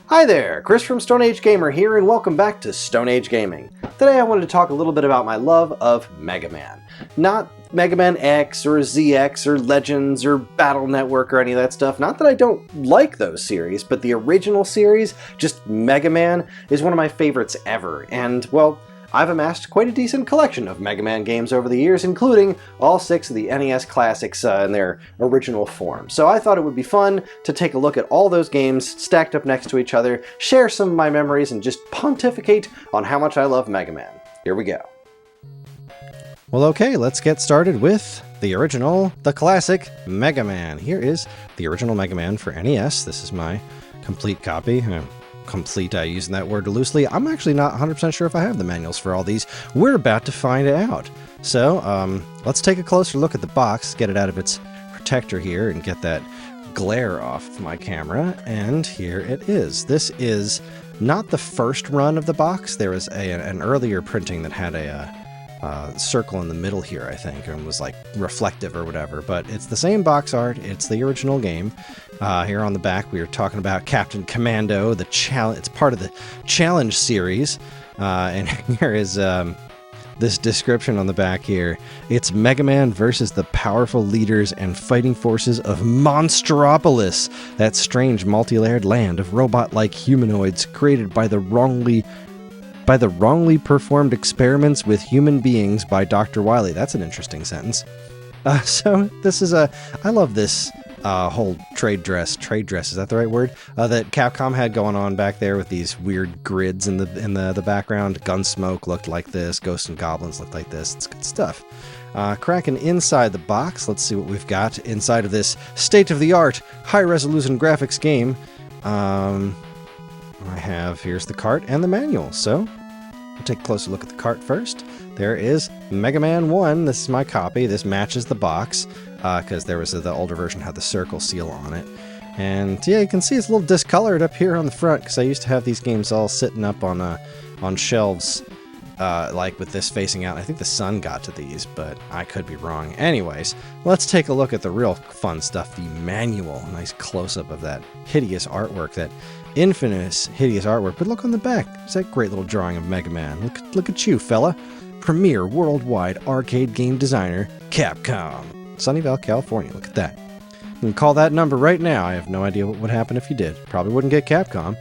Hi there, Kris from Stone Age Gamer here, and welcome back to Stone Age Gaming. Today I wanted to talk a little bit about my love of Mega Man. Not Mega Man X or ZX or Legends or Battle Network or any of that stuff. Not that I don't like those series, but the original series, just Mega Man, is one of my favorites ever. And, well, I've amassed quite a decent collection of Mega Man games over the years, including all 6 of the NES classics in their original form. So I thought it would be fun to take a look at all those games stacked up next to each other, share some of my memories, and just pontificate on how much I love Mega Man. Here we go. Well, okay, let's get started with the original, the classic Mega Man. Here is the original Mega Man for NES. This is my complete copy. Complete, using that word loosely. I'm actually not 100% sure if I have the manuals for all these. We're about to find out. So, let's take a closer look at the box, get it out of its protector here, and get that glare off of my camera. And here it is. This is not the first run of the box. There was an earlier printing that had a circle in the middle here, I think, and was like reflective or whatever, but it's the same box art. It's the original game. Here on the back we were talking about Captain Commando, the challenge. It's part of the challenge series, and here is this description on the back here. It's Mega Man versus the powerful leaders and fighting forces of Monstropolis, that strange multi-layered land of robot-like humanoids created by the wrongly performed experiments with human beings by Dr. Wily. That's an interesting sentence. So this is I love this whole trade dress, is that the right word? That Capcom had going on back there with these weird grids in the background. Gunsmoke looked like this, Ghosts and Goblins looked like this. It's good stuff. Cracking inside the box, let's see what we've got inside of this state-of-the-art, high-resolution graphics game. Here's the cart and the manual, so we'll take a closer look at the cart first. There is Mega Man 1. This is my copy. This matches the box, because there was the older version had the circle seal on it. And yeah, you can see it's a little discolored up here on the front, because I used to have these games all sitting up on shelves, like with this facing out. I think the sun got to these, but I could be wrong. Anyways, let's take a look at the real fun stuff, the manual. Nice close-up of that hideous artwork, that infamous hideous artwork. But look on the back. It's that great little drawing of Mega Man. Look at you, fella. Premier worldwide arcade game designer, Capcom. Sunnyvale, California. Look at that. You can call that number right now. I have no idea what would happen if you did. Probably wouldn't get Capcom.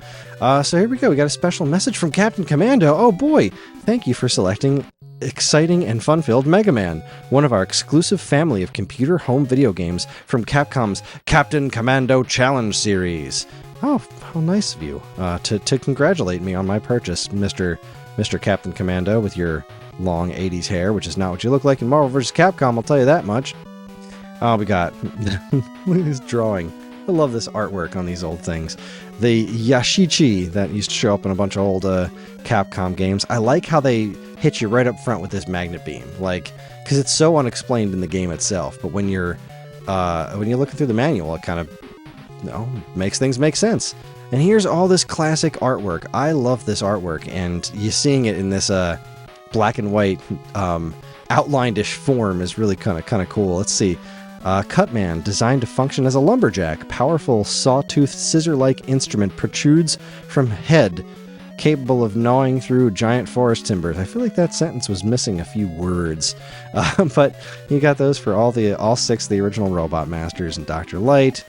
So here we go. We got a special message from Captain Commando. Oh boy. Thank you for selecting exciting and fun-filled Mega Man, one of our exclusive family of computer home video games from Capcom's Captain Commando Challenge series. Oh, how nice of you to congratulate me on my purchase, Mr. Captain Commando, with your long 80s hair, which is not what you look like in Marvel vs. Capcom, I'll tell you that much. Oh, we got... Look at this drawing. I love this artwork on these old things. The Yashichi that used to show up in a bunch of old Capcom games. I like how they hit you right up front with this magnet beam, like, because it's so unexplained in the game itself. But when you're looking through the manual, it kind of, makes things make sense. And here's all this classic artwork. I love this artwork, and you seeing it in this black and white outlined-ish form is really kind of cool. Let's see. Cutman, designed to function as a lumberjack. Powerful sawtooth scissor-like instrument protrudes from head, capable of gnawing through giant forest timbers. I feel like that sentence was missing a few words. But you got those for all 6 of the original Robot Masters and Dr. Light.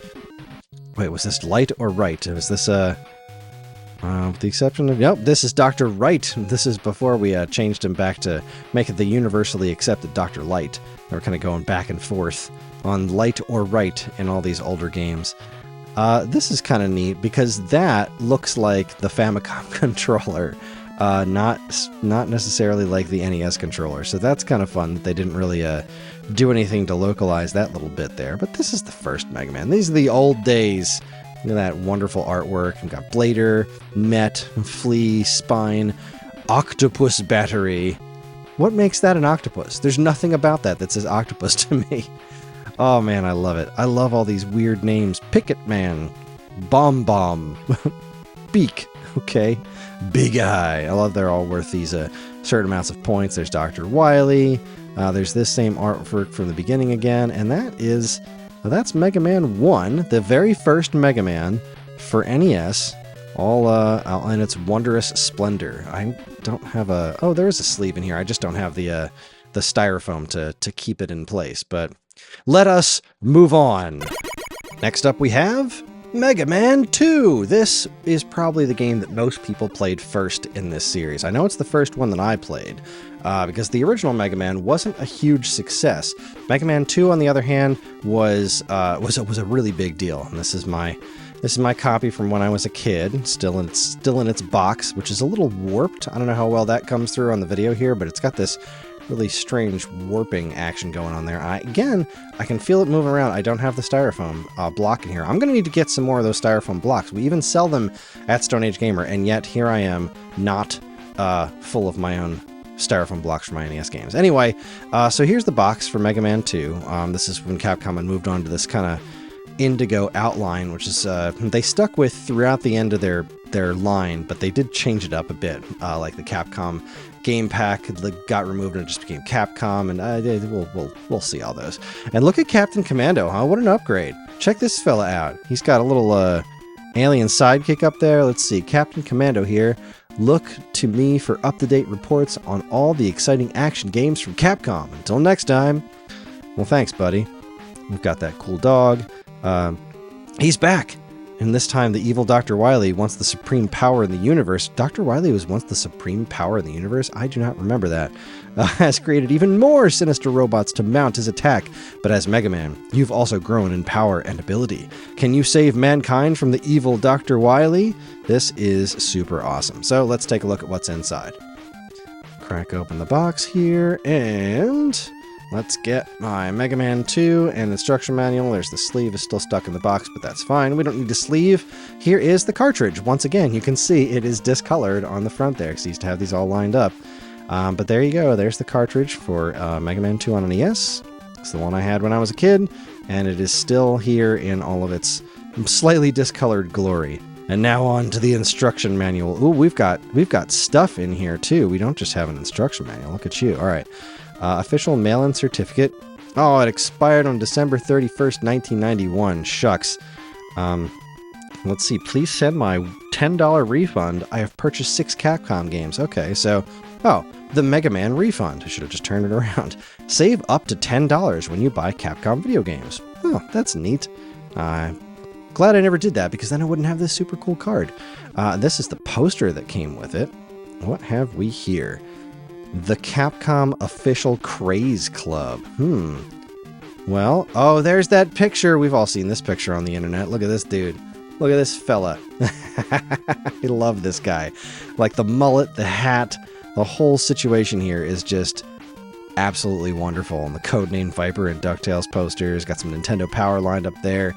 Wait, was this Light or Right? Was this with the exception of... Nope, this is Dr. Right. This is before we changed him back to make it the universally accepted Dr. Light. They were kind of going back and forth on Light or Right in all these older games. This is kind of neat because that looks like the Famicom controller, not necessarily like the NES controller. So that's kind of fun that they didn't really do anything to localize that little bit there. But this is the first Mega Man. These are the old days. Look at that wonderful artwork. We've got Blader, Met, Flea, Spine, Octopus Battery. What makes that an octopus? There's nothing about that says octopus to me. Oh man, I love it. I love all these weird names. Picket Man, Bomb, Beak, okay, Big Eye. I love they're all worth these certain amounts of points. There's Dr. Wily. There's this same artwork from the beginning again, and that's Mega Man 1, the very first Mega Man for NES. all in its wondrous splendor. I don't have a... Oh, there is a sleeve in here. I just don't have the styrofoam to keep it in place. But let us move on. Next up we have Mega Man 2. This is probably the game that most people played first in this series. I know it's the first one that I played, because the original Mega Man wasn't a huge success. Mega Man 2, on the other hand, was a really big deal. And this is my copy from when I was a kid, still in its box, which is a little warped. I don't know how well that comes through on the video here, but it's got this really strange warping action going on there. I can feel it moving around. I don't have the styrofoam block in here. I'm going to need to get some more of those styrofoam blocks. We even sell them at Stone Age Gamer, and yet here I am, not full of my own styrofoam blocks for my NES games. Anyway, so here's the box for Mega Man 2. This is when Capcom had moved on to this kind of indigo outline, which is they stuck with throughout the end of their line, but they did change it up a bit. Like the Capcom game pack got removed and it just became Capcom, and we'll see all those. And look at Captain Commando, huh? What an upgrade! Check this fella out. He's got a little alien sidekick up there. Let's see, Captain Commando here. Look to me for up-to-date reports on all the exciting action games from Capcom. Until next time. Well, thanks, buddy. We've got that cool dog. He's back! And this time the evil Dr. Wily, once the supreme power in the universe... Dr. Wily was once the supreme power in the universe? I do not remember that. Has created even more sinister robots to mount his attack. But as Mega Man, you've also grown in power and ability. Can you save mankind from the evil Dr. Wily? This is super awesome. So let's take a look at what's inside. Crack open the box here, and... let's get my Mega Man 2 and instruction manual. There's the sleeve is still stuck in the box, but that's fine. We don't need the sleeve. Here is the cartridge. Once again, you can see it is discolored on the front there, because he used to have these all lined up. But there you go. There's the cartridge for Mega Man 2 on an NES. It's the one I had when I was a kid, and it is still here in all of its slightly discolored glory. And now on to the instruction manual. Ooh, we've got stuff in here too. We don't just have an instruction manual. Look at you. All right. Official mail-in certificate. Oh, it expired on December 31st, 1991. Shucks. Let's see. Please send my $10 refund. I have purchased 6 Capcom games. Okay, so... oh, the Mega Man refund. I should have just turned it around. Save up to $10 when you buy Capcom video games. Oh, that's neat. Glad I never did that, because then I wouldn't have this super cool card. This is the poster that came with it. What have we here? The Capcom Official Craze Club. Well, oh, there's that picture. We've all seen this picture on the internet. Look at this dude. Look at this fella. I love this guy. Like the mullet, the hat, the whole situation here is just absolutely wonderful. And the Codename Viper and DuckTales posters. Got some Nintendo Power lined up there.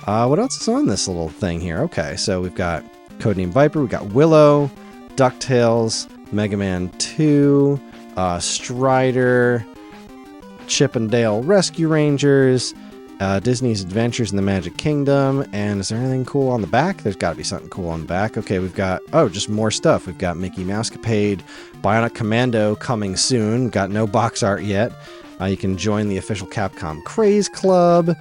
What else is on this little thing here? Okay, so we've got Codename Viper. We've got Willow, DuckTales, Mega Man 2, Strider, Chip and Dale Rescue Rangers, Disney's Adventures in the Magic Kingdom, and is there anything cool on the back? There's got to be something cool on the back. Okay, we've got, oh, just more stuff. We've got Mickey Mousecapade, Bionic Commando coming soon. Got no box art yet. You can join the official Capcom Craze Club.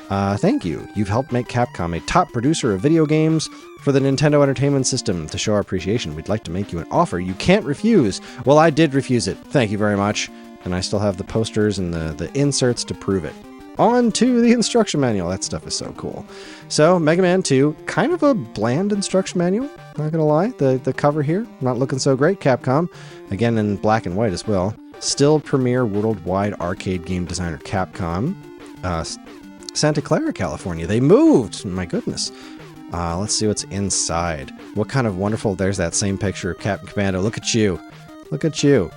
Thank you. You've helped make Capcom a top producer of video games for the Nintendo Entertainment System. To show our appreciation, we'd like to make you an offer you can't refuse. Well, I did refuse it. Thank you very much. And I still have the posters and the inserts to prove it. On to the instruction manual. That stuff is so cool. So, Mega Man 2, kind of a bland instruction manual. Not gonna lie. The cover here, not looking so great. Capcom, again in black and white as well. Still premier worldwide arcade game designer Capcom. Santa Clara, California. They moved! My goodness. Let's see what's inside. What kind of wonderful... there's that same picture of Captain Commando. Look at you. Look at you.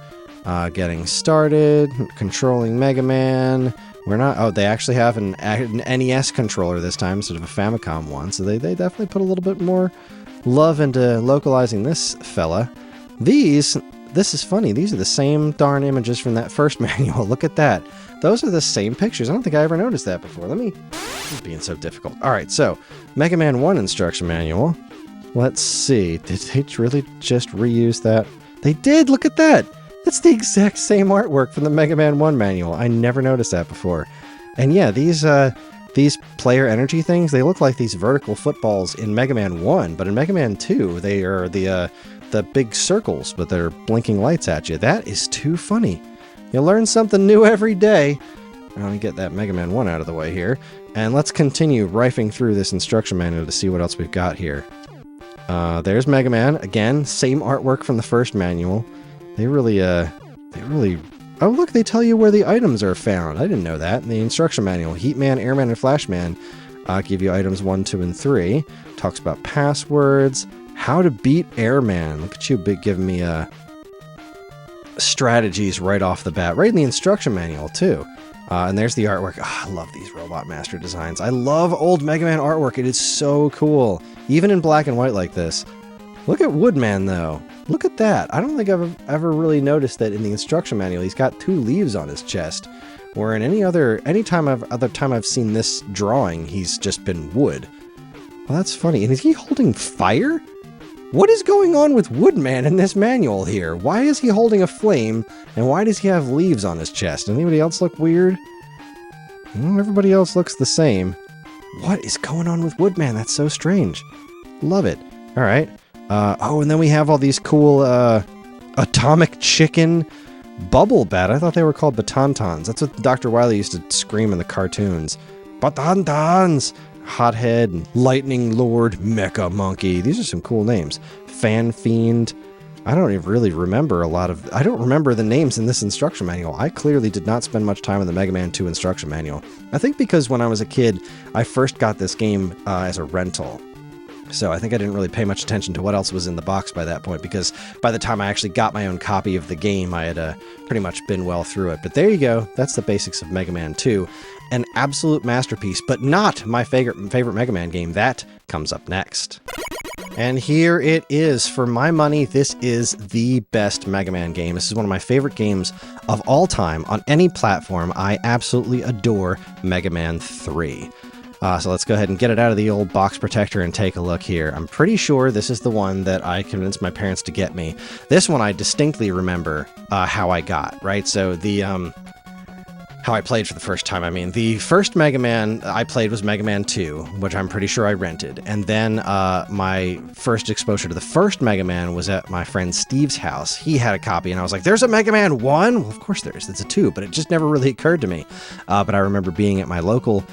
Getting started. Controlling Mega Man. We're not... oh, they actually have an NES controller this time instead of a Famicom one. So they definitely put a little bit more love into localizing this fella. This is funny. These are the same darn images from that first manual. Look at that. Those are the same pictures. I don't think I ever noticed that before. It's being so difficult. All right, so Mega Man 1 instruction manual. Let's see. Did they really just reuse that? They did. Look at that. That's the exact same artwork from the Mega Man 1 manual. I never noticed that before. And yeah, these these player energy things, they look like these vertical footballs in Mega Man 1, but in Mega Man 2, they are the big circles, but they're blinking lights at you. That is too funny. You learn something new every day. Let me get that Mega Man 1 out of the way here, and let's continue rifing through this instruction manual to see what else we've got here. There's Mega Man. Again, same artwork from the first manual. They really... Oh, look, they tell you where the items are found. I didn't know that. In the instruction manual, Heatman, Airman, and Flashman give you items 1, 2, and 3. Talks about passwords, how to beat Airman. Look at you giving me strategies right off the bat. Right in the instruction manual, too. And there's the artwork. Oh, I love these Robot Master designs. I love old Mega Man artwork. It is so cool. Even in black and white like this. Look at Woodman, though. Look at that. I don't think I've ever really noticed that in the instruction manual he's got 2 leaves on his chest. Where in any time I've seen this drawing, he's just been wood. Well, that's funny. And is he holding fire? What is going on with Woodman in this manual here? Why is he holding a flame, and why does he have leaves on his chest? Anybody else look weird? Everybody else looks the same. What is going on with Woodman? That's so strange. Love it. All right. Oh, and then we have all these cool atomic chicken bubble bat. I thought they were called Batontons. That's what Dr. Wily used to scream in the cartoons. Batontons! Hothead, Lightning Lord, Mecha Monkey. These are some cool names. Fan Fiend. I don't even really remember I don't remember the names in this instruction manual. I clearly did not spend much time in the Mega Man 2 instruction manual. I think because when I was a kid, I first got this game as a rental. So I think I didn't really pay much attention to what else was in the box by that point, because by the time I actually got my own copy of the game, I had pretty much been well through it. But there you go. That's the basics of Mega Man 2. An absolute masterpiece, but not my favorite Mega Man game. That comes up next. And here it is. For my money, this is the best Mega Man game. This is one of my favorite games of all time on any platform. I absolutely adore Mega Man 3. So let's go ahead and get it out of the old box protector and take a look here. I'm pretty sure this is the one that I convinced my parents to get me. This one I distinctly remember how I got, right? So how I played for the first time. I mean, the first Mega Man I played was Mega Man 2, which I'm pretty sure I rented. And then my first exposure to the first Mega Man was at my friend Steve's house. He had a copy, and I was like, there's a Mega Man 1? Well, of course there is. It's a 2, but it just never really occurred to me. But I remember being at my local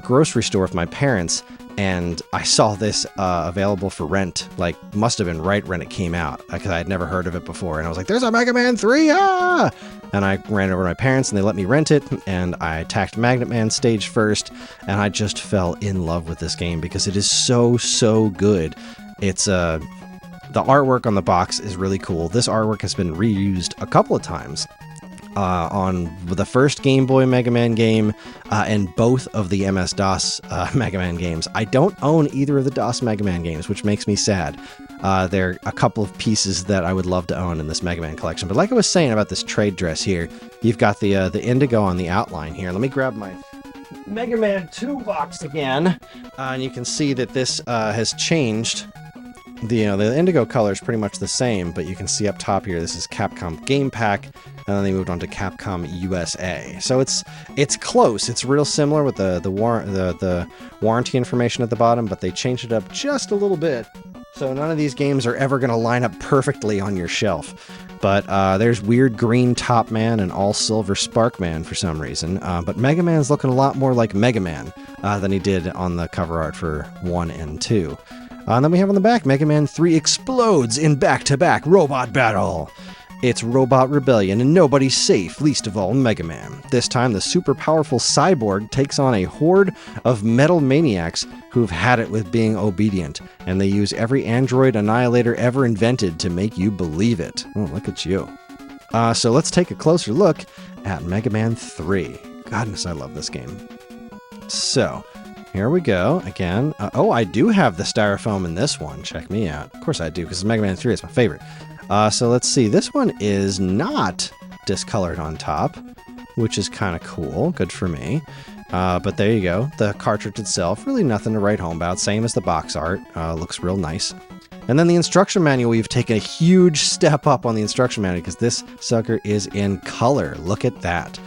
grocery store with my parents, and I saw this available for rent, like, must have been right when it came out, because I had never heard of it before, and I was like, there's a Mega Man 3, ah! And I ran over to my parents, and they let me rent it, and I attacked Magnet Man stage first, and I just fell in love with this game, because it is so, so good. It's, the artwork on the box is really cool. This artwork has been reused a couple of times. On the first Game Boy Mega Man game and both of the MS-DOS Mega Man games. I don't own either of the DOS Mega Man games, which makes me sad. There are a couple of pieces that I would love to own in this Mega Man collection. But like I was saying about this trade dress here, you've got the indigo on the outline here. Let me grab my Mega Man 2 box again, and you can see that this has changed. The indigo color is pretty much the same, but you can see up top here, this is Capcom Game Pack, and then they moved on to Capcom USA. So it's close. It's real similar with the warranty information at the bottom, but they changed it up just a little bit. So none of these games are ever going to line up perfectly on your shelf. But there's weird green Top Man and all silver Spark Man for some reason. But Mega Man's looking a lot more like Mega Man than he did on the cover art for 1 and 2. And then we have on the back, Mega Man 3 explodes in back-to-back robot battle. It's Robot Rebellion, and nobody's safe, least of all Mega Man. This time, the super powerful Cyborg takes on a horde of metal maniacs who've had it with being obedient, and they use every android annihilator ever invented to make you believe it. Oh, look at you. So let's take a closer look at Mega Man 3. Goodness, I love this game. So, here we go, again. Oh, I do have the styrofoam in this one. Check me out. Of course I do, because Mega Man 3 is my favorite. So let's see. This one is not discolored on top, which is kind of cool. Good for me. But there you go. The cartridge itself, really nothing to write home about. Same as the box art. Looks real nice. And then the instruction manual, we've taken a huge step up on the instruction manual because this sucker is in color. Look at that.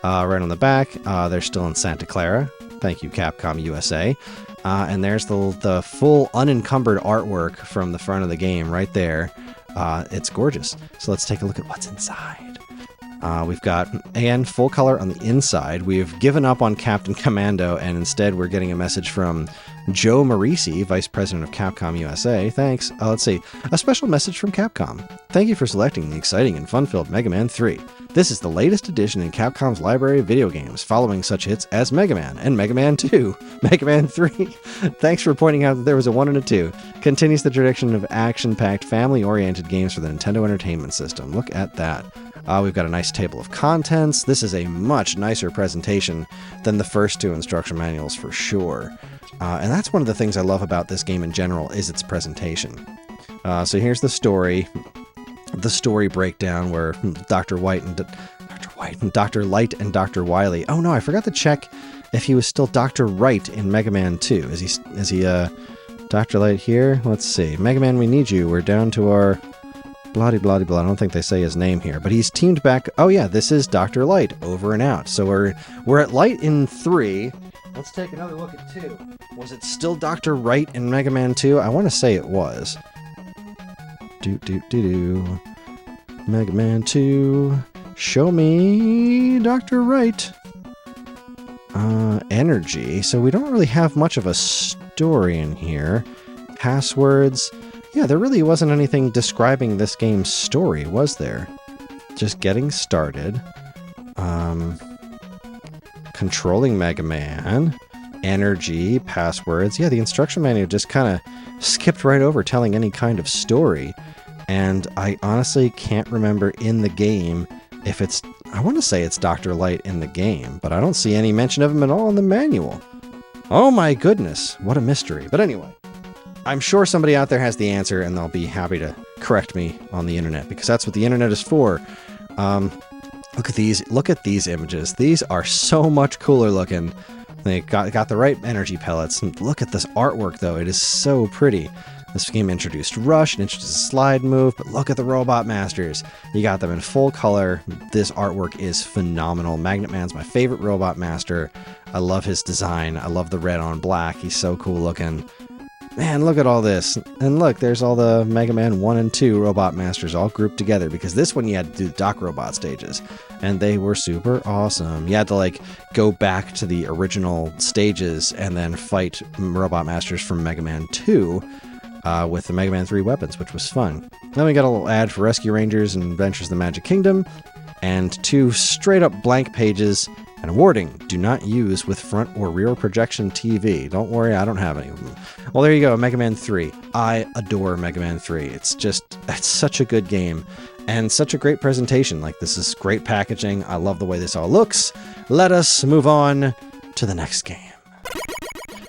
Right on the back, they're still in Santa Clara. Thank you, Capcom USA. And there's the full unencumbered artwork from the front of the game right there. It's gorgeous. So let's take a look at what's inside. We've got, again, full color on the inside. We've given up on Captain Commando, and instead we're getting a message from Joe Marisi, Vice President of Capcom USA. Thanks. Let's see. A special message from Capcom. Thank you for selecting the exciting and fun-filled Mega Man 3. This is the latest addition in Capcom's library of video games, following such hits as Mega Man and Mega Man 2, Mega Man 3. Thanks for pointing out that there was a 1 and a 2. Continues the tradition of action-packed, family-oriented games for the Nintendo Entertainment System. Look at that. We've got a nice table of contents. This is a much nicer presentation than the first 2 instruction manuals for sure. And that's one of the things I love about this game in general, is its presentation. So here's the story breakdown where Dr. Light and Dr. Wily. Oh no, I forgot to check if he was still Dr. Wright in Mega Man 2. Is he Dr. Light here? Let's see. Mega Man, we need you. We're down to our blah-de-blah-de-blah. I don't think they say his name here, but he's teamed back. Oh yeah, this is Dr. Light, over and out. So we're at Light in 3. Let's take another look at 2. Was it still Dr. Wright in Mega Man 2? I want to say it was. Mega Man 2. Show me Dr. Wright. Energy. So we don't really have much of a story in here. Passwords. Yeah, there really wasn't anything describing this game's story, was there? Just getting started. Controlling Mega Man. Energy. Passwords. Yeah, the instruction manual just kind of skipped right over telling any kind of story. And I honestly can't remember in the game if it's... I want to say it's Dr. Light in the game, but I don't see any mention of him at all in the manual. Oh my goodness, what a mystery. But anyway, I'm sure somebody out there has the answer, and they'll be happy to correct me on the internet, because that's what the internet is for. Look at these images. These are so much cooler looking. They got the right energy pellets. And look at this artwork, though. It is so pretty. This game introduced Rush, and introduced a slide move, but look at the Robot Masters. You got them in full color. This artwork is phenomenal. Magnet Man's my favorite Robot Master. I love his design. I love the red on black. He's so cool looking. Man, look at all this. And look, there's all the Mega Man 1 and 2 Robot Masters all grouped together, because this one you had to do Doc Robot stages, and they were super awesome. You had to, like, go back to the original stages and then fight Robot Masters from Mega Man 2 with the Mega Man 3 weapons, which was fun. Then we got a little ad for Rescue Rangers and Adventures in the Magic Kingdom, and 2 straight-up blank pages. And a warning, do not use with front or rear projection TV. Don't worry, I don't have any of them. Well, there you go, Mega Man 3. I adore Mega Man 3. It's such a good game, and such a great presentation. Like, this is great packaging. I love the way this all looks. Let us move on to the next game.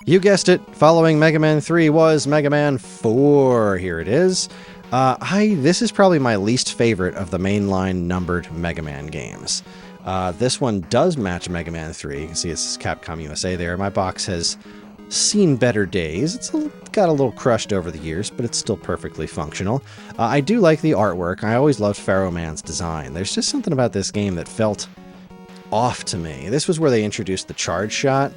You guessed it, following Mega Man 3 was Mega Man 4. Here it is. This is probably my least favorite of the mainline numbered Mega Man games. This one does match Mega Man 3. You can see it's Capcom USA there. My box has seen better days. It's got a little crushed over the years, but it's still perfectly functional. I do like the artwork. I always loved Pharaoh Man's design. There's just something about this game that felt off to me. This was where they introduced the charge shot,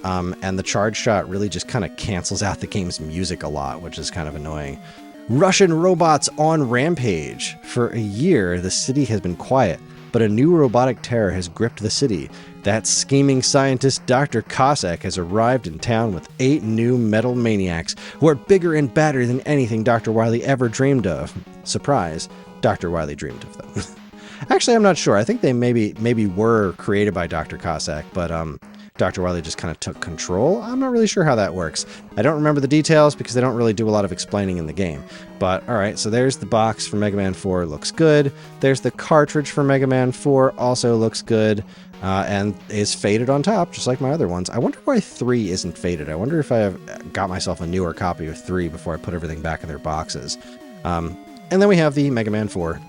and the charge shot really just kind of cancels out the game's music a lot, which is kind of annoying. Russian robots on rampage. For a year, the city has been quiet, but a new robotic terror has gripped the city. That scheming scientist Dr. Cossack has arrived in town with 8 new metal maniacs who are bigger and badder than anything Dr. Wily ever dreamed of. Surprise, Dr. Wily dreamed of them. Actually, I'm not sure. I think they maybe were created by Dr. Cossack, but Dr. Wily just kind of took control. I'm not really sure how that works. I don't remember the details because they don't really do a lot of explaining in the game. But alright, so there's the box for Mega Man 4, looks good. There's the cartridge for Mega Man 4, also looks good. And is faded on top, just like my other ones. I wonder why 3 isn't faded. I wonder if I have got myself a newer copy of 3 before I put everything back in their boxes. And then we have the Mega Man 4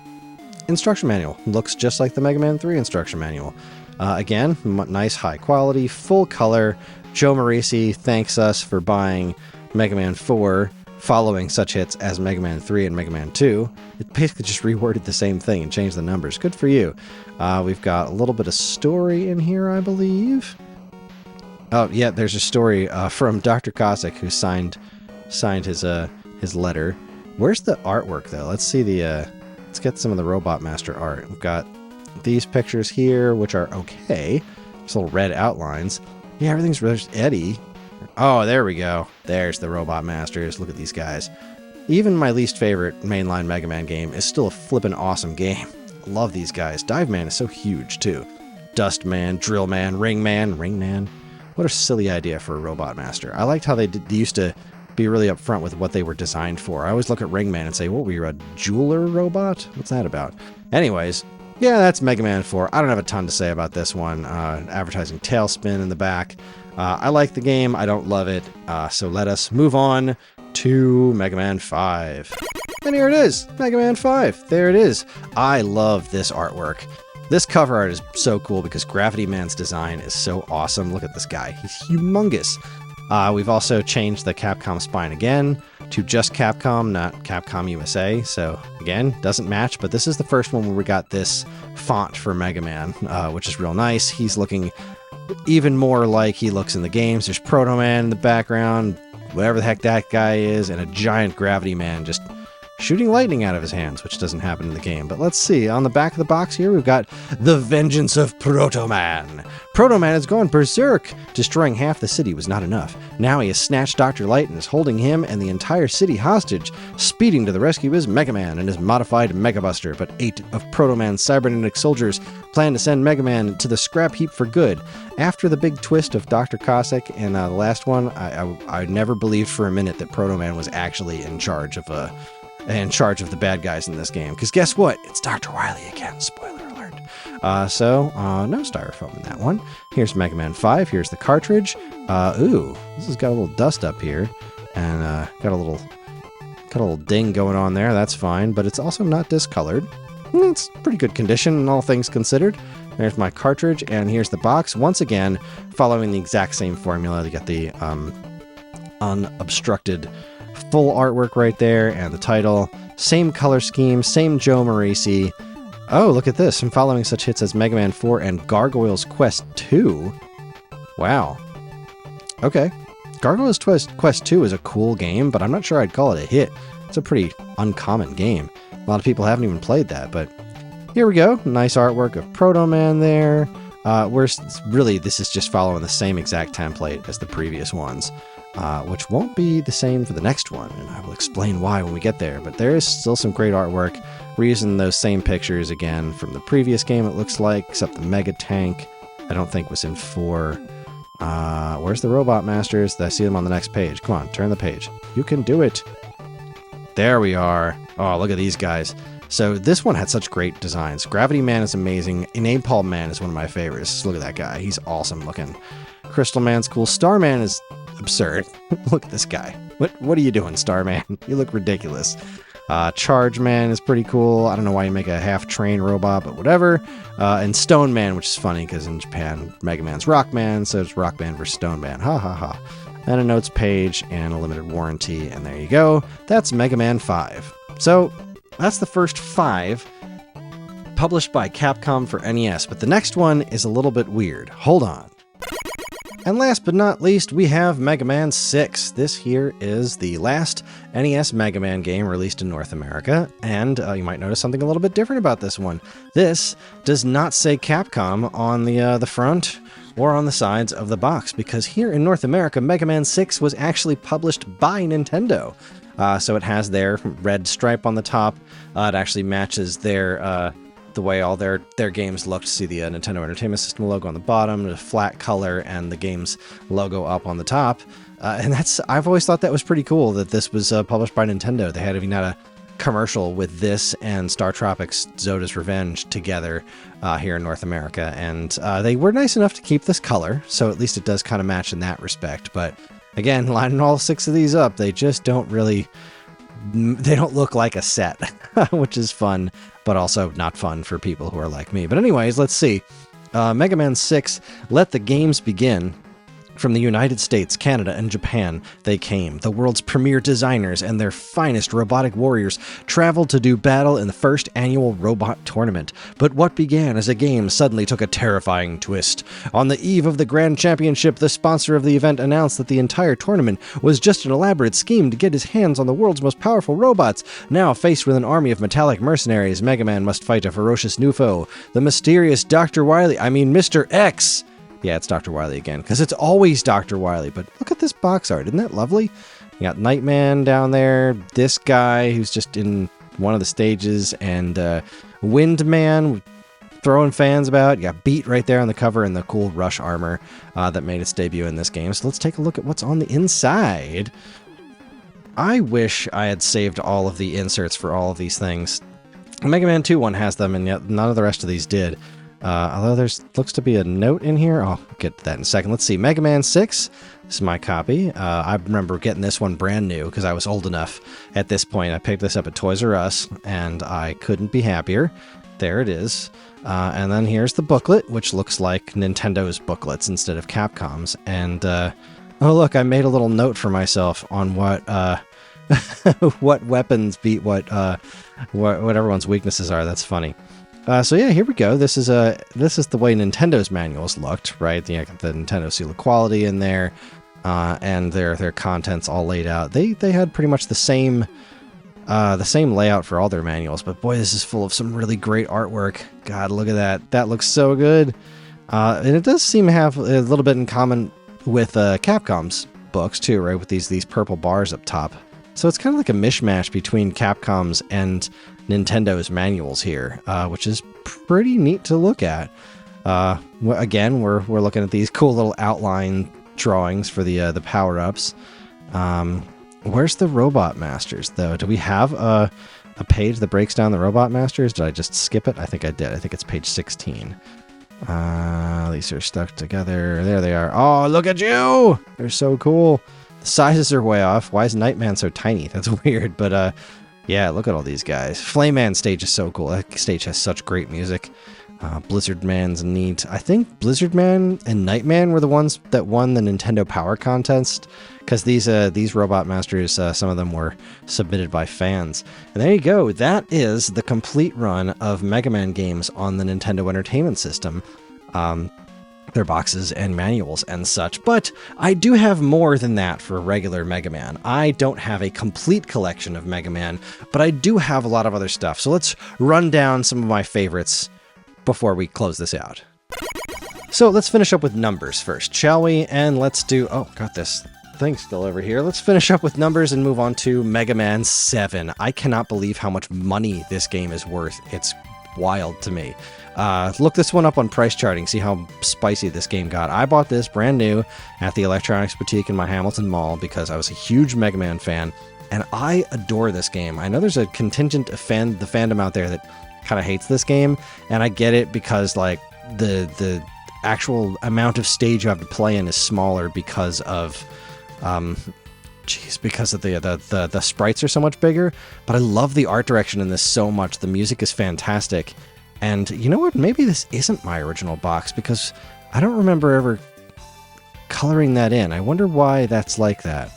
instruction manual. Looks just like the Mega Man 3 instruction manual. Again, nice high quality, full color. Joe Marisi thanks us for buying Mega Man 4 following such hits as Mega Man 3 and Mega Man 2. It basically just reworded the same thing and changed the numbers. Good for you. We've got a little bit of story in here, I believe. Oh, yeah, there's a story from Dr. Cossack who signed his letter. Where's the artwork, though? Let's see let's get some of the Robot Master art. We've got these pictures here, which are okay. Just little red outlines. Yeah, everything's really Eddie. Oh, there we go. There's the Robot Masters. Look at these guys. Even my least favorite mainline Mega Man game is still a flippin' awesome game. Love these guys. Dive Man is so huge, too. Dust Man, Drill Man, Ring Man. What a silly idea for a Robot Master. I liked how they used to be really upfront with what they were designed for. I always look at Ring Man and say, what were you, a jeweler robot? What's that about? Anyways, yeah, that's Mega Man 4. I don't have a ton to say about this one. Advertising Tailspin in the back. I like the game. I don't love it. So let us move on to Mega Man 5. And here it is, Mega Man 5. There it is. I love this artwork. This cover art is so cool because Gravity Man's design is so awesome. Look at this guy. He's humongous. We've also changed the Capcom spine again to just Capcom, not Capcom USA. So again, doesn't match, but this is the first one where we got this font for Mega Man, which is real nice. He's looking even more like he looks in the games. There's Proto Man in the background, whatever the heck that guy is, and a giant Gravity Man just shooting lightning out of his hands, which doesn't happen in the game. But let's see. On the back of the box here, we've got The Vengeance of Proto Man. Proto Man has gone berserk. Destroying half the city was not enough. Now he has snatched Dr. Light and is holding him and the entire city hostage. Speeding to the rescue is Mega Man and his modified Mega Buster, but 8 of Proto Man's cybernetic soldiers plan to send Mega Man to the scrap heap for good. After the big twist of Dr. Cossack in the last one, I never believed for a minute that Proto Man was actually in charge of the bad guys in this game. Because guess what? It's Dr. Wily again. Spoiler alert. No styrofoam in that one. Here's Mega Man 5. Here's the cartridge. This has got a little dust up here. And got a little ding going on there. That's fine. But it's also not discolored. It's pretty good condition in all things considered. There's my cartridge. And here's the box. Once again, following the exact same formula. You get the unobstructed full artwork right there, and the title. Same color scheme, same Joe Morisi. Oh, look at this. I'm following such hits as Mega Man 4 and Gargoyle's Quest 2. Wow. Okay. Gargoyle's Quest 2 is a cool game, but I'm not sure I'd call it a hit. It's a pretty uncommon game. A lot of people haven't even played that, but here we go. Nice artwork of Proto Man there. This is just following the same exact template as the previous ones. Which won't be the same for the next one, and I will explain why when we get there. But there is still some great artwork. We're using those same pictures again from the previous game, it looks like, except the Mega Tank, I don't think was in 4. Where's the Robot Masters? I see them on the next page. Come on, turn the page. You can do it. There we are. Oh, look at these guys. So this one had such great designs. Gravity Man is amazing. Napalm Man is one of my favorites. Look at that guy. He's awesome looking. Crystal Man's cool. Starman is absurd. Look at this guy. What are you doing, Starman? You look ridiculous. Charge Man is pretty cool. I don't know why you make a half-train robot, but whatever. And Stone Man, which is funny because in Japan, Mega Man's Rock Man, so it's Rock Man versus Stone Man. Ha ha ha. And a notes page and a limited warranty, and there you go. That's Mega Man 5. So that's the first 5 published by Capcom for NES, but the next one is a little bit weird. Hold on. And last but not least, we have Mega Man 6. This here is the last NES Mega Man game released in North America, and you might notice something a little bit different about this one. This does not say Capcom on the front or on the sides of the box, because here in North America, Mega Man 6 was actually published by Nintendo. So it has their red stripe on the top. It actually matches their the way all their games looked. See the Nintendo Entertainment System logo on the bottom, the flat color, and the game's logo up on the top. And I've always thought that was pretty cool that this was published by Nintendo. They had even had a commercial with this and Star Tropics Zoda's Revenge together here in North America. And they were nice enough to keep this color, so at least it does kind of match in that respect. But again, lining all 6 of these up, they just don't look like a set, which is fun, but also not fun for people who are like me. But anyways, let's see. Mega Man 6, Let the Games Begin. From the United States, Canada, and Japan, they came. The world's premier designers and their finest robotic warriors traveled to do battle in the first annual robot tournament. But what began as a game suddenly took a terrifying twist. On the eve of the Grand Championship, the sponsor of the event announced that the entire tournament was just an elaborate scheme to get his hands on the world's most powerful robots. Now, faced with an army of metallic mercenaries, Mega Man must fight a ferocious new foe, the mysterious Mr. X. Yeah, it's Dr. Wily again, because it's always Dr. Wily, but look at this box art. Isn't that lovely? You got Nightman down there, this guy who's just in one of the stages, and Windman throwing fans about. You got Beat right there on the cover and the cool Rush armor that made its debut in this game. So let's take a look at what's on the inside. I wish I had saved all of the inserts for all of these things. Mega Man 2 one has them, and yet none of the rest of these did. Although there's looks to be a note in here. I'll get to that in a second. Let's see. Mega Man 6. This is my copy. I remember getting this one brand new because I was old enough at this point. I picked this up at Toys R Us, and I couldn't be happier. There it is. And then here's the booklet, which looks like Nintendo's booklets instead of Capcom's. And, oh, look, I made a little note for myself on what what weapons beat what everyone's weaknesses are. That's funny. So yeah, here we go. This is the way Nintendo's manuals looked, right? The Nintendo seal of quality in there, and their contents all laid out. They had pretty much the same layout for all their manuals. But boy, this is full of some really great artwork. God, look at that. That looks so good. And it does seem to have a little bit in common with Capcom's books too, right? With these purple bars up top. So it's kind of like a mishmash between Capcom's and Nintendo's manuals here, which is pretty neat to look at. Again, we're looking at these cool little outline drawings for the power-ups. Where's the Robot Masters, though? Do we have a page that breaks down the Robot Masters? Did I just skip it? I think I did. I think it's page 16. These are stuck together. There they are. Oh, look at you! They're so cool. The sizes are way off. Why is Nightman so tiny? That's weird, but yeah, look at all these guys. Flame Man stage is so cool. That stage has such great music. Blizzard Man's neat. I think Blizzard Man and Nightman were the ones that won the Nintendo Power Contest, because these Robot Masters, some of them were submitted by fans. And there you go. That is the complete run of Mega Man games on the Nintendo Entertainment System. Their boxes and manuals and such, but I do have more than that for regular Mega Man. I don't have a complete collection of Mega Man, but I do have a lot of other stuff. So let's run down some of my favorites before we close this out. So let's finish up with numbers first, shall we? And let's do... Oh, got this thing still over here. Let's finish up with numbers and move on to Mega Man 7. I cannot believe how much money this game is worth. It's wild to me. Look this one up on price charting, see how spicy this game got. I bought this brand new at the Electronics Boutique in my Hamilton Mall because I was a huge Mega Man fan, and I adore this game. I know there's a contingent of the fandom out there that kind of hates this game, and I get it because like the actual amount of stage you have to play in is smaller because of because of the sprites are so much bigger. But I love the art direction in this so much. The music is fantastic. And you know what? Maybe this isn't my original box because I don't remember ever coloring that in. I wonder why that's like that.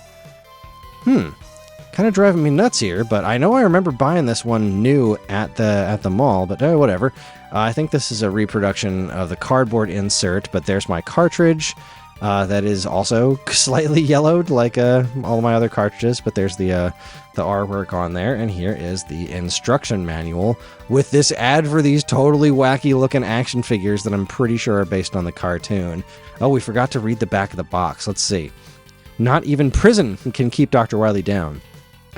Kind of driving me nuts here, but I know I remember buying this one new at the mall, but whatever. I think this is a reproduction of the cardboard insert, but there's my cartridge. That is also slightly yellowed like all of my other cartridges, but there's the artwork on there, and here is the instruction manual with this ad for these totally wacky looking action figures that I'm pretty sure are based on the cartoon. Oh, we forgot to read the back of the box. Let's see. Not even prison can keep Dr. Wily down.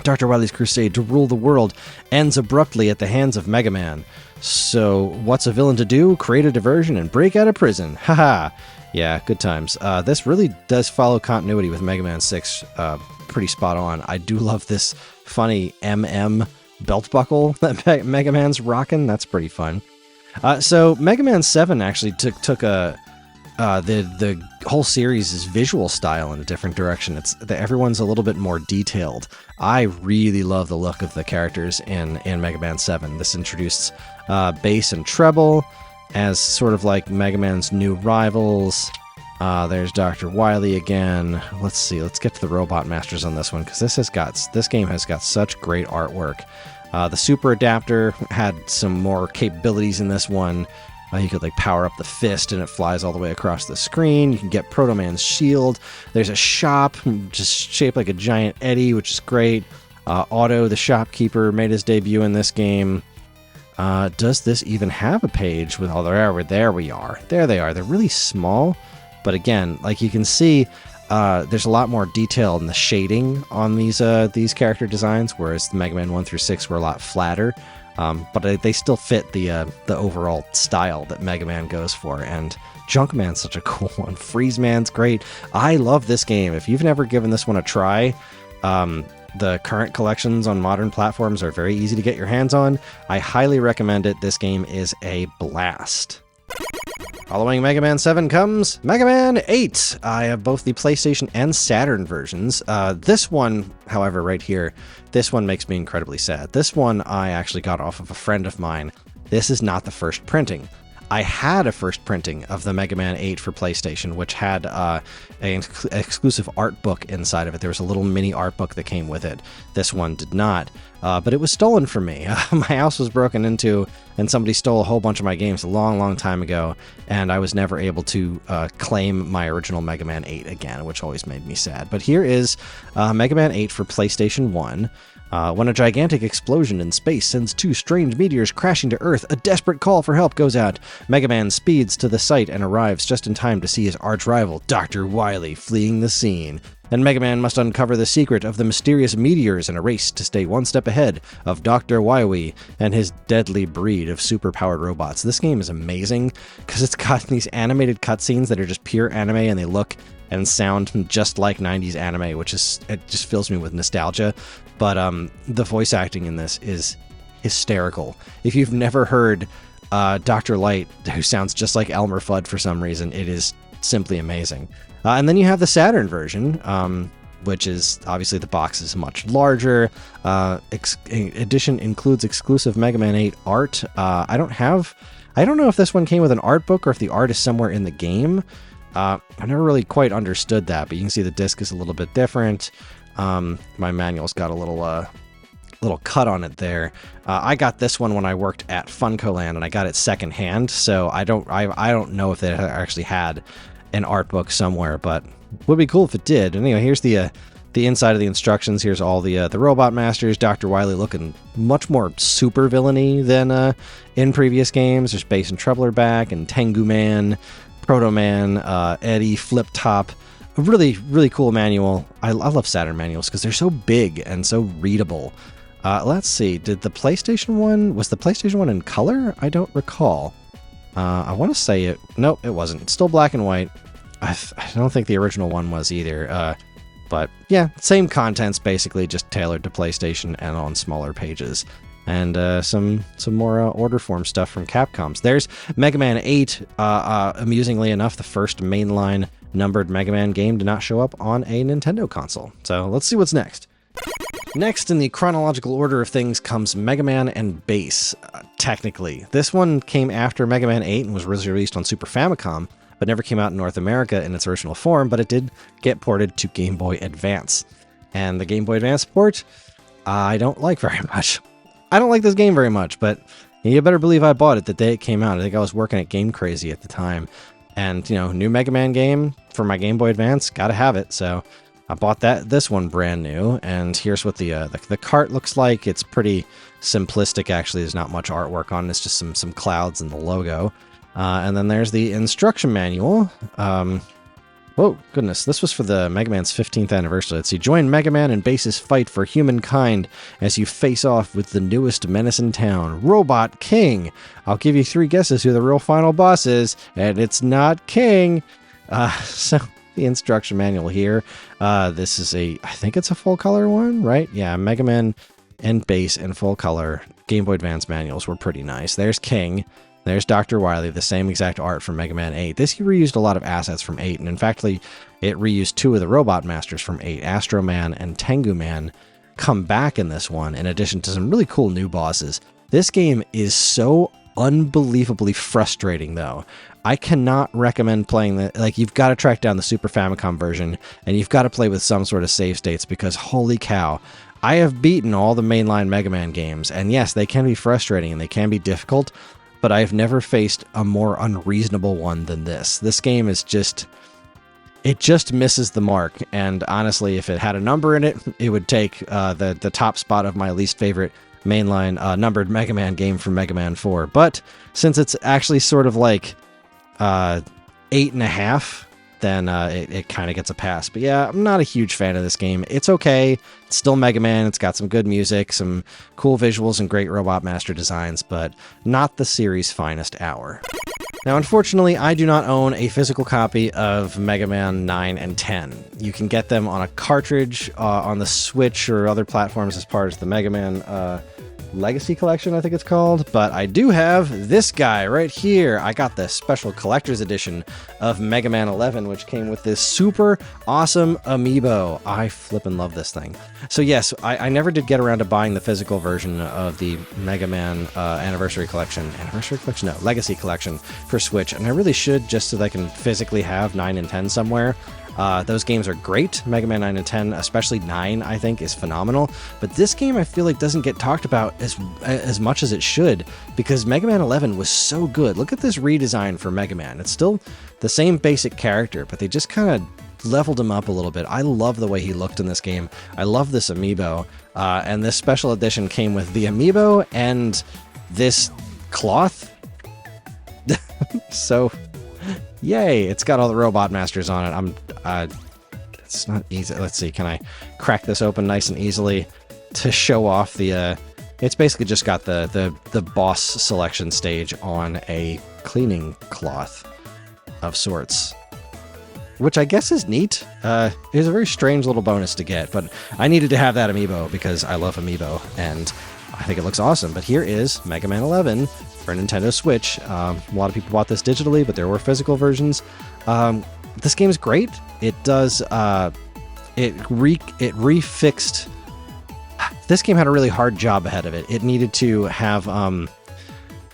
Dr. Wily's crusade to rule the world ends abruptly at the hands of Mega Man. So, what's a villain to do? Create a diversion and break out of prison. Haha. Yeah, good times. This really does follow continuity with Mega Man 6 pretty spot on. I do love this funny MM belt buckle that Mega Man's rocking. That's pretty fun. So Mega Man 7 actually took the whole series' visual style in a different direction. Everyone's a little bit more detailed. I really love the look of the characters in Mega Man 7. This introduced bass and treble as sort of like Mega Man's new rivals. There's Dr. Wily again. Let's see. Let's get to the Robot Masters on this one, because this game has got such great artwork. The Super Adapter had some more capabilities in this one. You could like power up the fist and it flies all the way across the screen. You can get Proto Man's shield. There's a shop just shaped like a giant eddy, which is great. Otto, the shopkeeper, made his debut in this game. Does this even have a page with all there we are. There they are. They're really small, but again, like you can see, there's a lot more detail in the shading on these character designs, whereas the Mega Man 1 through 6 were a lot flatter. But they still fit the overall style that Mega Man goes for, and Junkman's such a cool one. Freeze Man's great. I love this game. If you've never given this one a try, the current collections on modern platforms are very easy to get your hands on. I highly recommend it. This game is a blast. Following Mega Man 7 comes Mega Man 8. I have both the PlayStation and Saturn versions. This one, however, right here, this one makes me incredibly sad. This one I actually got off of a friend of mine. This is not the first printing. I had a first printing of the Mega Man 8 for PlayStation, which had an exclusive art book inside of it. There was a little mini art book that came with it. This one did not, but it was stolen from me. My house was broken into, and somebody stole a whole bunch of my games a long, long time ago, and I was never able to claim my original Mega Man 8 again, which always made me sad. But here is Mega Man 8 for PlayStation 1. When a gigantic explosion in space sends two strange meteors crashing to Earth, a desperate call for help goes out. Mega Man speeds to the site and arrives just in time to see his arch-rival, Dr. Wily, fleeing the scene. And Mega Man must uncover the secret of the mysterious meteors in a race to stay one step ahead of Dr. Wily and his deadly breed of super-powered robots. This game is amazing because it's got these animated cutscenes that are just pure anime, and they look and sound just like 90s anime, which is, it just fills me with nostalgia. But the voice acting in this is hysterical. If you've never heard Dr. Light, who sounds just like Elmer Fudd for some reason, it is simply amazing. And then you have the Saturn version, which is obviously the box is much larger. Edition includes exclusive Mega Man 8 art. I don't know if this one came with an art book or if the art is somewhere in the game. I never really quite understood that, but you can see the disc is a little bit different. My manual's got a little cut on it there. I got this one when I worked at Funcoland, and I got it secondhand, so I don't know if it actually had an art book somewhere, but would be cool if it did. And anyway, here's the inside of the instructions. Here's all the Robot Masters. Dr. Wily looking much more super villainy than in previous games. There's Bass and Trebler back, and Tengu Man, Proto Man, Eddie, Flip Top. A really, really cool manual. I love Saturn manuals because they're so big and so readable. Let's see. Was the PlayStation 1 in color? I don't recall. I want to say it. Nope, it wasn't. It's still black and white. I don't think the original one was either. But yeah, same contents basically, just tailored to PlayStation and on smaller pages. And some more order form stuff from Capcom's. There's Mega Man 8. Amusingly enough, the first mainline numbered Mega Man game did not show up on a Nintendo console. So let's see what's next. Next in the chronological order of things comes Mega Man and Bass, technically. This one came after Mega Man 8 and was released on Super Famicom, but never came out in North America in its original form, but it did get ported to Game Boy Advance. And the Game Boy Advance port, I don't like very much. I don't like this game very much, but you better believe I bought it the day it came out. I think I was working at Game Crazy at the time. And, new Mega Man game for my Game Boy Advance, gotta have it. So I bought this one brand new, and here's what the cart looks like. It's pretty simplistic, actually. There's not much artwork on it. It's just some clouds and the logo. And then there's the instruction manual. Whoa, goodness, this was for the Mega Man's 15th anniversary. Let's see. Join Mega Man and Bass's fight for humankind as you face off with the newest menace in town, Robot King. I'll give you 3 guesses who the real final boss is, and it's not King. So the instruction manual here. This is I think it's a full color one, right? Yeah, Mega Man and Bass in full color. Game Boy Advance manuals were pretty nice. There's King. There's Dr. Wily, the same exact art from Mega Man 8. This reused a lot of assets from 8, and in fact, it reused 2 of the Robot Masters from 8. Astro Man and Tengu Man come back in this one, in addition to some really cool new bosses. This game is so unbelievably frustrating, though. I cannot recommend playing the, like, you've got to track down the Super Famicom version, and you've got to play with some sort of save states, because holy cow, I have beaten all the mainline Mega Man games, and yes, they can be frustrating and they can be difficult, but I have never faced a more unreasonable one than this. This game is just, it just misses the mark, and honestly, if it had a number in it, it would take the top spot of my least favorite mainline numbered Mega Man game from Mega Man 4. But since it's actually sort of like 8.5, then it kind of gets a pass. But yeah, I'm not a huge fan of this game. It's okay. It's still Mega Man. It's got some good music, some cool visuals, and great Robot Master designs, but not the series' finest hour. Now, unfortunately, I do not own a physical copy of Mega Man 9 and 10. You can get them on a cartridge on the Switch or other platforms as part of the Mega Man Legacy Collection, I think it's called, but I do have this guy right here. I got the special collector's edition of Mega Man 11, which came with this super awesome amiibo. I flippin' love this thing. So yes, I never did get around to buying the physical version of the Mega Man Legacy Collection for Switch, and I really should, just so that I can physically have 9 and 10 somewhere. Those games are great. Mega Man 9 and 10, especially 9, I think, is phenomenal. But this game, I feel like, doesn't get talked about as much as it should, because Mega Man 11 was so good. Look at this redesign for Mega Man. It's still the same basic character, but they just kind of leveled him up a little bit. I love the way he looked in this game. I love this amiibo. And this special edition came with the amiibo and this cloth. So, yay! It's got all the Robot Masters on it. It's not easy. Let's see. Can I crack this open nice and easily to show off the? It's basically just got the boss selection stage on a cleaning cloth of sorts, which I guess is neat. It's a very strange little bonus to get, but I needed to have that amiibo because I love amiibo and I think it looks awesome. But here is Mega Man 11 for Nintendo Switch. A lot of people bought this digitally, but there were physical versions. This game is great. It does, it refixed. This game had a really hard job ahead of it. It needed to have,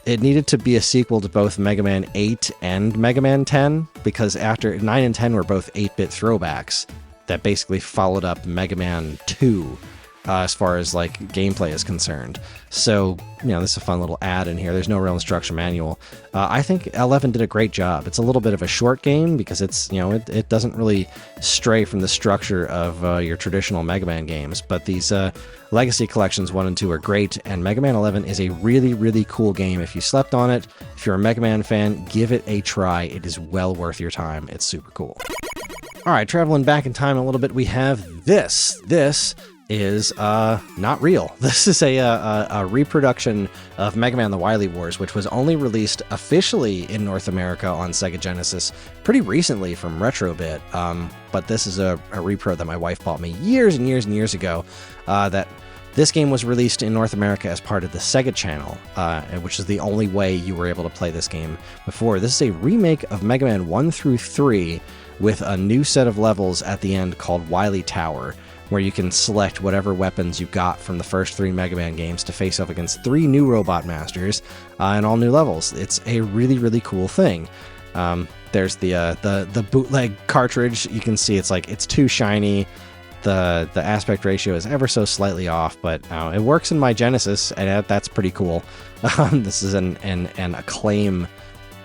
it needed to be a sequel to both Mega Man 8 and Mega Man 10, because after 9 and 10 were both 8-bit throwbacks that basically followed up Mega Man 2. As far as like gameplay is concerned. So, you know, this is a fun little ad in here. There's no real instruction manual. I think 11 did a great job. It's a little bit of a short game because it's, you know, it doesn't really stray from the structure of your traditional Mega Man games. But these Legacy Collections 1 and 2 are great, and Mega Man 11 is a really, really cool game. If you slept on it, if you're a Mega Man fan, give it a try. It is well worth your time. It's super cool. All right, traveling back in time a little bit, we have this. This is not real. This is a reproduction of Mega Man The Wily Wars, which was only released officially in North America on Sega Genesis pretty recently from Retrobit. But this is a repro that my wife bought me years and years and years ago. That this game was released in North America as part of the Sega Channel, which is the only way you were able to play this game before. This is a remake of Mega Man 1 through 3 with a new set of levels at the end called Wily Tower, where you can select whatever weapons you got from the first 3 Mega Man games to face off against 3 new Robot Masters and all new levels. It's a really, really cool thing. There's the bootleg cartridge. You can see it's too shiny. The aspect ratio is ever so slightly off, but it works in my Genesis, and that's pretty cool. This is an Acclaim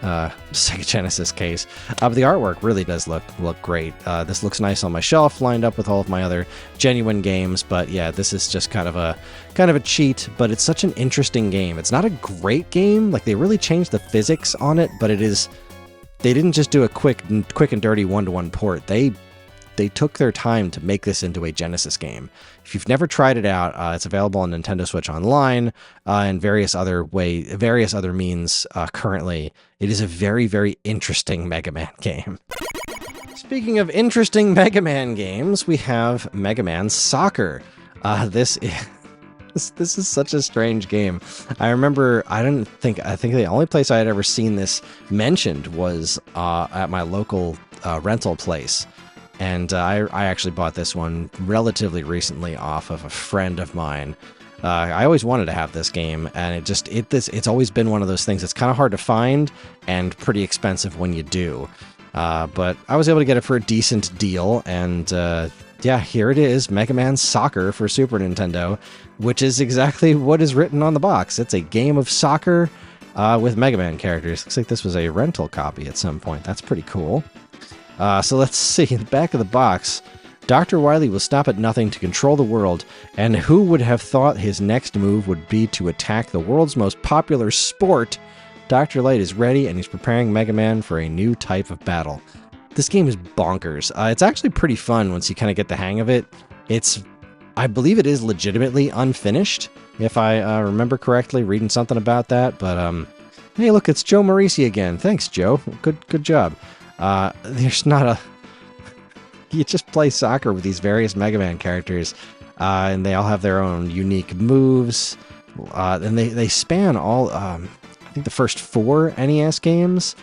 Sega Genesis case, but the artwork really does look great. This looks nice on my shelf, lined up with all of my other genuine games. But yeah, this is just kind of a cheat, but it's such an interesting game. It's not a great game, like they really changed the physics on it, but it is. They didn't just do a quick and dirty 1-to-1 port. They took their time to make this into a Genesis game. If you've never tried it out, it's available on Nintendo Switch Online and various other means currently. It is a very, very interesting Mega Man game. Speaking of interesting Mega Man games, we have Mega Man Soccer. This is such a strange game. I think the only place I had ever seen this mentioned was at my local rental place. And I actually bought this one relatively recently off of a friend of mine. I always wanted to have this game, and it's always been one of those things that's kind of hard to find and pretty expensive when you do. But I was able to get it for a decent deal, and yeah, here it is, Mega Man Soccer for Super Nintendo, which is exactly what is written on the box. It's a game of soccer with Mega Man characters. Looks like this was a rental copy at some point. That's pretty cool. So let's see, in the back of the box, Dr. Wily will stop at nothing to control the world, and who would have thought his next move would be to attack the world's most popular sport? Dr. Light is ready, and he's preparing Mega Man for a new type of battle. This game is bonkers. It's actually pretty fun once you kind of get the hang of it. I believe it is legitimately unfinished, if I remember correctly, reading something about that, but hey, look, it's Joe Morisi again. Thanks, Joe. Good job. There's not a... You just play soccer with these various Mega Man characters, and they all have their own unique moves, and they span all, I think the first 4 NES games,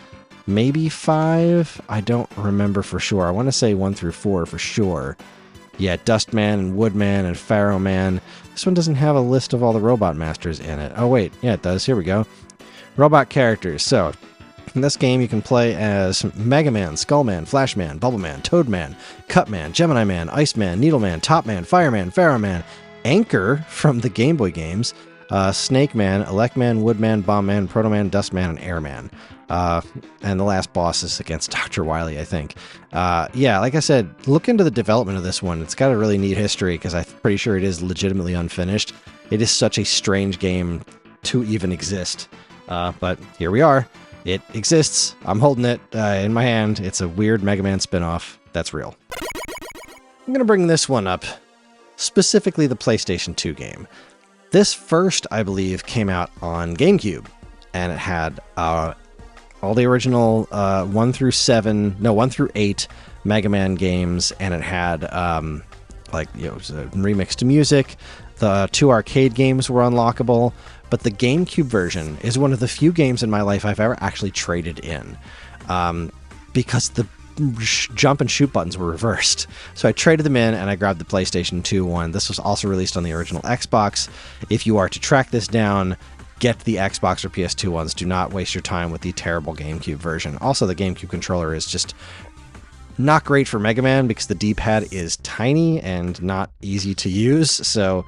maybe 5, I don't remember for sure. I want to say 1 through 4 for sure. Yeah, Dustman and Woodman and Pharaoh Man. This one doesn't have a list of all the Robot Masters in it. Oh wait, yeah it does, here we go. Robot characters, so... In this game, you can play as Mega Man, Skullman, Flashman, Bubbleman, Toadman, Cutman, Gemini Man, Iceman, Needleman, Topman, Fireman, Pharaoh Man, Anchor from the Game Boy games, Snake Man, Electman, Woodman, Bombman, Protoman, Dustman, and Airman. And the last boss is against Dr. Wily, I think. Yeah, like I said, look into the development of this one. It's got a really neat history, because I'm pretty sure it is legitimately unfinished. It is such a strange game to even exist. But here we are. It exists. I'm holding it in my hand. It's a weird Mega Man spin-off. That's real. I'm going to bring this one up, specifically the PlayStation 2 game. This first, I believe, came out on GameCube, and it had all the original 1 through 8 Mega Man games, and it had it was a remixed music. The 2 arcade games were unlockable. But the GameCube version is one of the few games in my life I've ever actually traded in, because the jump and shoot buttons were reversed. So I traded them in, and I grabbed the PlayStation 2 one. This was also released on the original Xbox. If you are to track this down, get the Xbox or PS2 ones. Do not waste your time with the terrible GameCube version. Also, the GameCube controller is just not great for Mega Man because the D-pad is tiny and not easy to use. So,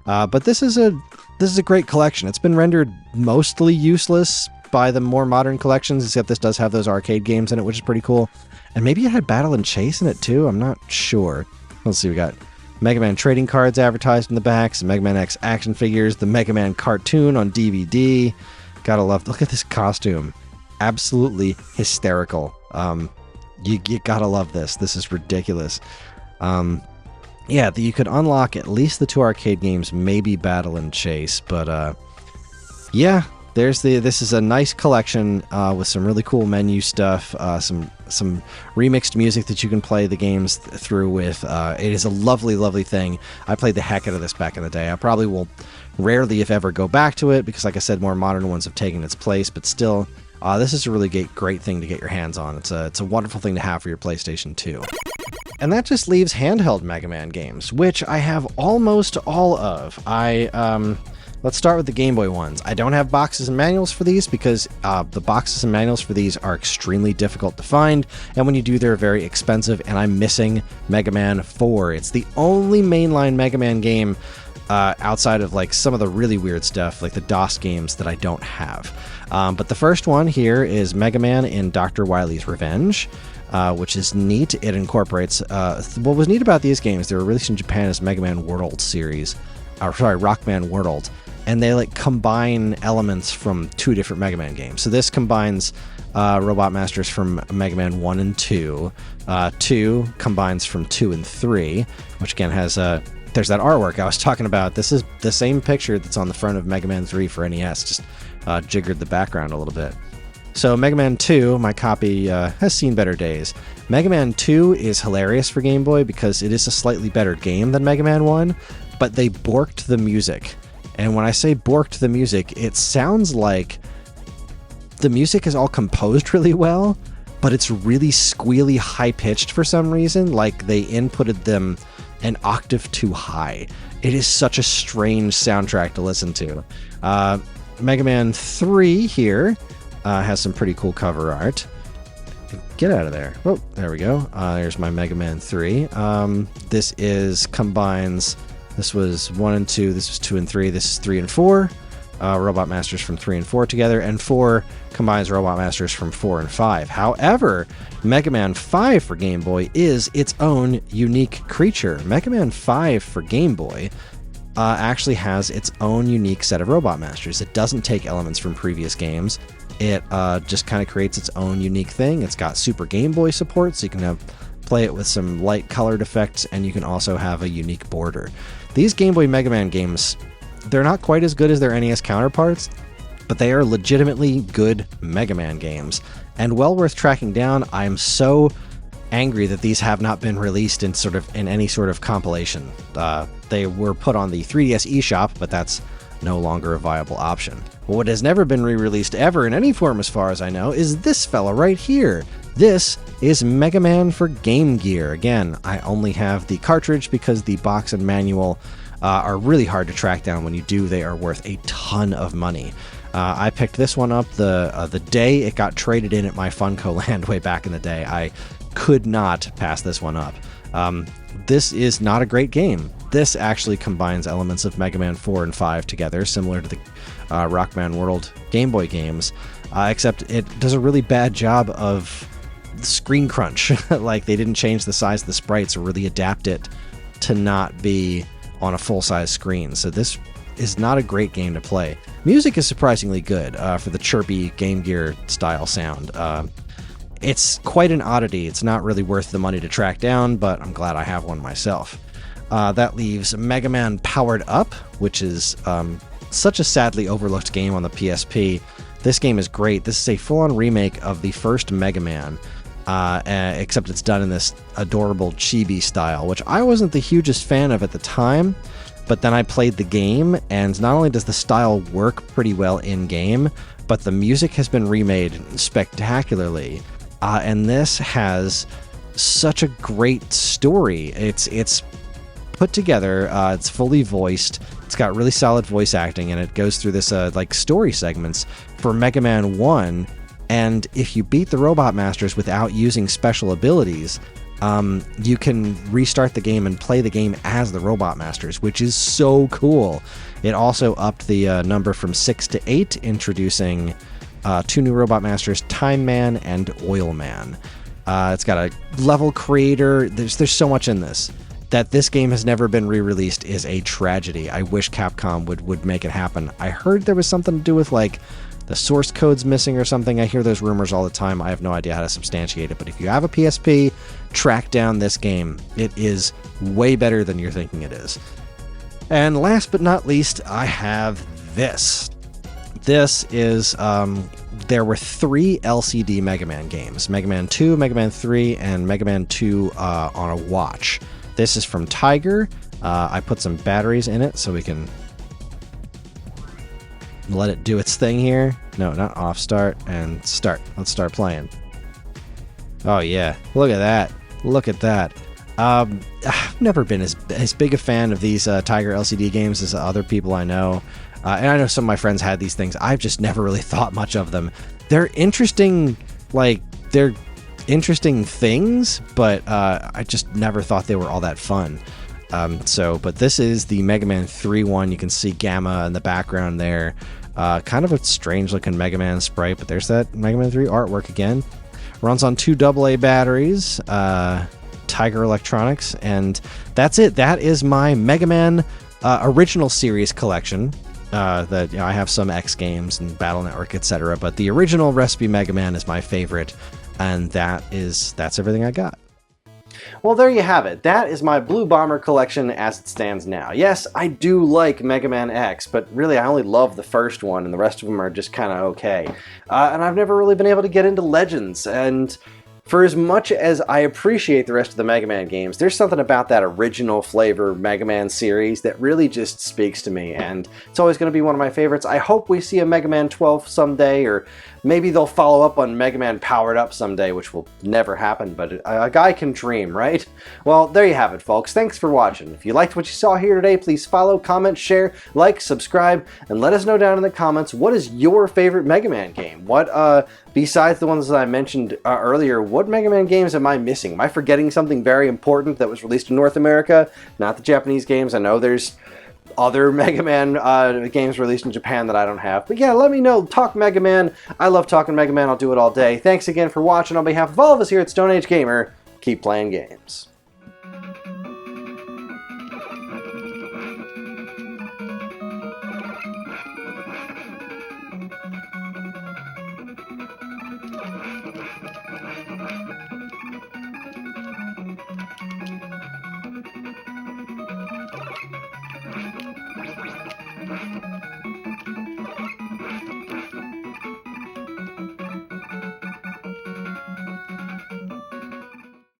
but this is a great collection. It's been rendered mostly useless by the more modern collections, except this does have those arcade games in it, which is pretty cool. And maybe it had Battle and Chase in it too. I'm not sure. Let's see. We got Mega Man trading cards advertised in the back, some Mega Man X action figures, the Mega Man cartoon on DVD. Gotta love. Look at this costume. Absolutely hysterical. You gotta love this. This is ridiculous. Yeah, you could unlock at least the 2 arcade games, maybe Battle and Chase, but yeah, this is a nice collection with some really cool menu stuff, some remixed music that you can play the games through with. It is a lovely, lovely thing. I played the heck out of this back in the day. I probably will rarely, if ever, go back to it because, like I said, more modern ones have taken its place, but still, this is a really great thing to get your hands on. It's a wonderful thing to have for your PlayStation 2. And that just leaves handheld Mega Man games, which I have almost all of. Let's start with the Game Boy ones. I don't have boxes and manuals for these because the boxes and manuals for these are extremely difficult to find, and when you do, they're very expensive, and I'm missing Mega Man 4. It's the only mainline Mega Man game outside of like some of the really weird stuff, like the DOS games, that I don't have. But the first one here is Mega Man in Dr. Wily's Revenge. Which is neat. It incorporates... what was neat about these games, they were released in Japan as Mega Man World series. Rockman World. And they combine elements from 2 different Mega Man games. So this combines Robot Masters from Mega Man 1 and 2. 2 combines from 2 and 3, which again has... there's that artwork I was talking about. This is the same picture that's on the front of Mega Man 3 for NES, just jiggered the background a little bit. So Mega Man 2, my copy, has seen better days. Mega Man 2 is hilarious for Game Boy because it is a slightly better game than Mega Man 1, but they borked the music. And when I say borked the music, it sounds like the music is all composed really well, but it's really squealy high-pitched for some reason, like they inputted them an octave too high. It is such a strange soundtrack to listen to. Mega Man 3 here has some pretty cool cover art. Get out of there. Oh, there we go. There's my Mega Man 3. This combines... This was 1 and 2, this was 2 and 3, this is 3 and 4. Robot Masters from 3 and 4 together, and 4 combines Robot Masters from 4 and 5. However, Mega Man 5 for Game Boy is its own unique creature. Mega Man 5 for Game Boy actually has its own unique set of Robot Masters. It doesn't take elements from previous games. It just kind of creates its own unique thing. It's got Super Game Boy support, so you can play it with some light colored effects, and you can also have a unique border. These Game Boy Mega Man games, they're not quite as good as their NES counterparts, but they are legitimately good Mega Man games, and well worth tracking down. I'm so angry that these have not been released in any sort of compilation. They were put on the 3DS eShop, but that's no longer a viable option. What has never been re-released ever in any form as far as I know is this fella right here. This is Mega Man for Game Gear. Again, I only have the cartridge because the box and manual are really hard to track down. When you do, they are worth a ton of money. I picked this one up the day it got traded in at my Funko Land way back in the day. I could not pass this one up. This is not a great game. This actually combines elements of Mega Man 4 and 5 together, similar to the Rockman World Game Boy games, except it does a really bad job of screen crunch. Like, they didn't change the size of the sprites or really adapt it to not be on a full-size screen. So this is not a great game to play. Music is surprisingly good for the chirpy Game Gear style sound. It's quite an oddity. It's not really worth the money to track down, but I'm glad I have one myself. That leaves Mega Man Powered Up, which is such a sadly overlooked game on the PSP. This game is great. This is a full-on remake of the first Mega Man, except it's done in this adorable chibi style, which I wasn't the hugest fan of at the time, but then I played the game, and not only does the style work pretty well in-game, but the music has been remade spectacularly. And this has such a great story. It's put together, it's fully voiced, it's got really solid voice acting, and it goes through this like story segments for Mega Man 1, and if you beat the Robot Masters without using special abilities, you can restart the game and play the game as the Robot Masters, which is so cool. It also upped the number from 6 to 8, introducing 2 new Robot Masters, Time Man and Oil Man. It's got a level creator. There's so much in this. That this game has never been re-released is a tragedy. I wish Capcom would make it happen. I heard there was something to do with, like, the source code's missing or something. I hear those rumors all the time. I have no idea how to substantiate it. But if you have a PSP, track down this game. It is way better than you're thinking it is. And last but not least, I have this. This is, there were 3 LCD Mega Man games. Mega Man 2, Mega Man 3, and Mega Man 2 on a watch. This is from Tiger. I put some batteries in it so we can let it do its thing here. No, not off, start, and start. Let's start playing. Oh yeah, look at that. Look at that. I've never been as big a fan of these Tiger LCD games as other people I know. And I know some of my friends had these things. I've just never really thought much of them. They're interesting, they're interesting things, but I just never thought they were all that fun. But this is the Mega Man 3 one. You can see Gamma in the background there. Kind of a strange looking Mega Man sprite, but there's that Mega Man 3 artwork again. Runs on 2 AA batteries, Tiger Electronics, and that's it. That is my Mega Man original series collection. I have some X games and Battle Network, etc., but the original Recipe Mega Man is my favorite, and that's everything I got. Well, there you have it. That is my Blue Bomber collection as it stands now. Yes, I do like Mega Man X, but really I only love the first one, and the rest of them are just kind of okay. And I've never really been able to get into Legends, and For as much as I appreciate the rest of the Mega Man games, there's something about that original flavor Mega Man series that really just speaks to me, and it's always going to be one of my favorites. I hope we see a Mega Man 12 someday, or maybe they'll follow up on Mega Man Powered Up someday, which will never happen, but a guy can dream, right? Well, there you have it, folks. Thanks for watching. If you liked what you saw here today, please follow, comment, share, like, subscribe, and let us know down in the comments, what is your favorite Mega Man game? What, besides the ones that I mentioned earlier, what Mega Man games am I missing? Am I forgetting something very important that was released in North America? Not the Japanese games. I know there's other Mega Man games released in Japan that I don't have. But yeah, let me know. Talk Mega Man. I love talking Mega Man. I'll do it all day. Thanks again for watching. On behalf of all of us here at Stone Age Gamer, keep playing games.